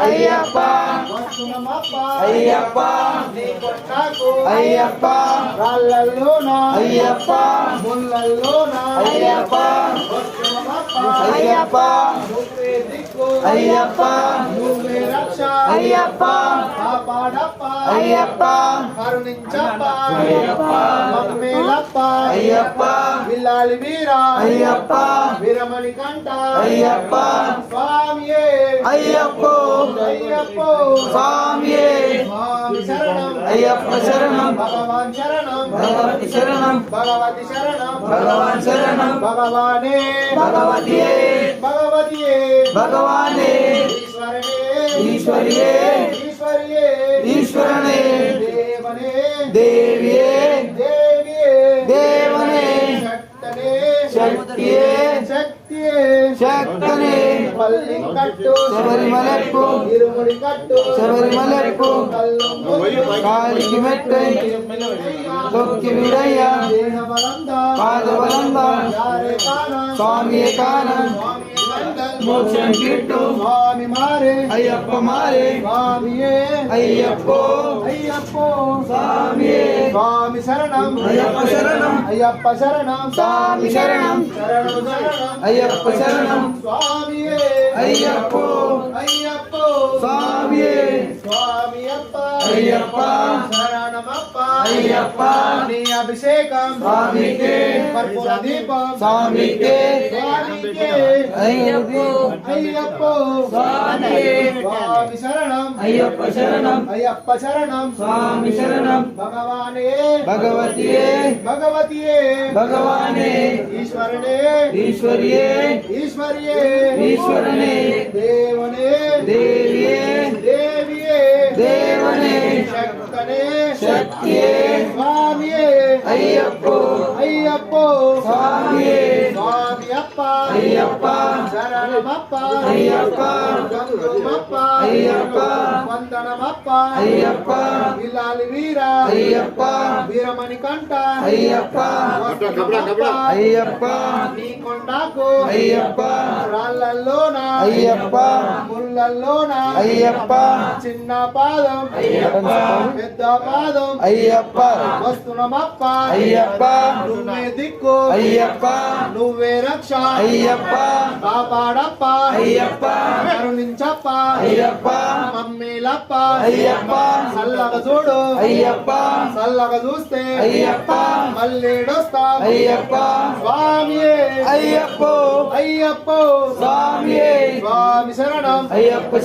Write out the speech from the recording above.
అయ్యప్ప అయ్యప్ప అయ్యప్ప రాళ్ళల్లోన అయ్యప్ప ముళ్ళల్లోన అయ్యప్ప అయ్యప్ప అయ్యప్ప నువ్వే రక్ష అయ్యప్ప కాపాడప్ప అయ్యప్ప కరుణించప్ప అయ్యప్ప మమ్మేలప్ప అయ్యప్ప విల్లాలి వీరా అయ్యప్ప వీరమణి కంట అయ్యప్ప స్వామియే అయ్యప్ప అయ్యప్ప స్వామియే స్వామి శరణం అయ్యప్ప శరణం భగవాన్ శరణం భగవతి శరణం భగవతి శరణం భగవాన్ శరణం భగవానే భగవతియే భగవతియే భగవానే ఈశ్వరనే ఈశ్వరియే ఈశ్వరియే ఈశ్వరనే దేవనే దేవియే దేవియే దేవనే శక్తనే శక్తియే శక్తియే శక్తనే పల్లి కట్టు శబరిమలకు ఇరుముడి కట్టు శబరిమలకు కల్లు కాలికి మెట్టై తొక్కి విడయ్య దేహ బలందా పాదబలంగా యారే కాన స్వామియే కానం స్వామి మంగళ మోక్షం కిట్టు స్వామి మారే అయ్యప్ప మారే స్వామియే అయ్యప్పో అయ్యప్పో స్వామియే స్వామి శరణం అయ్యప్ప శరణం అయ్యప్ప శరణం స్వామి శరణం శరణం శరణం అయ్యప్ప శరణం స్వామియే అయ్యప్పో అయ్యప్పో స్వామియే స్వామి అప్ప అయ్యప్ప శరణమప్ప అయ్యప్ప నీ అభిషేకం స్వామికే కర్పూర దీపం స్వామికే స్వామికే అయ్యప్పో అయ్యప్పో స్వామియే స్వామి శరణం అయ్యప్ప శరణం అయ్యప్ప శరణం స్వామి శరణం భగవానే భగవతియే భగవతియే భగవానే ఈశ్వరనే ఈశ్వరియే ఈశ్వరియే ఈశ్వరనే దేవనే దేవియే దేవియే దేవనే శక్తనే శక్తియే స్వామియే అయ్యప్పో అయ్యప్పో స్వామియే స్వామి అప్ప అయ్యప్ప శరణమప్ప అయ్యప్ప గంగుమప్ప అయ్యప్ప వందనమప్ప అయ్యప్ప విల్లాలి వీరా అయ్యప్ప వీరమణి కంట అయ్యప్ప అయ్యప్ప నీ కొండకు అయ్యప్ప రాళ్ళల్లోన అయ్యప్ప ముళ్ళల్లోన అయ్యప్ప చిన్న పాదం అయ్యప్ప పెద్ద పాదం అయ్యప్ప వస్తున్నమప్ప అయ్యప్ప నువ్వే దిక్కు అయ్యప్ప నువ్వే రక్ష అయ్యప్ప కాపాడప్ప అయ్యప్ప కరుణించప్ప అయ్యప్ప మమ్మీలప్ప అయ్యప్ప చల్లగా చూడు అయ్యప్ప చల్లగా చూస్తే అయ్యప్ప మళ్ళీడొస్తా అయ్యప్ప స్వామియే అయ్యప్పో అయ్యప్పో స్వామియే స్వామి శరణం అయ్యప్ప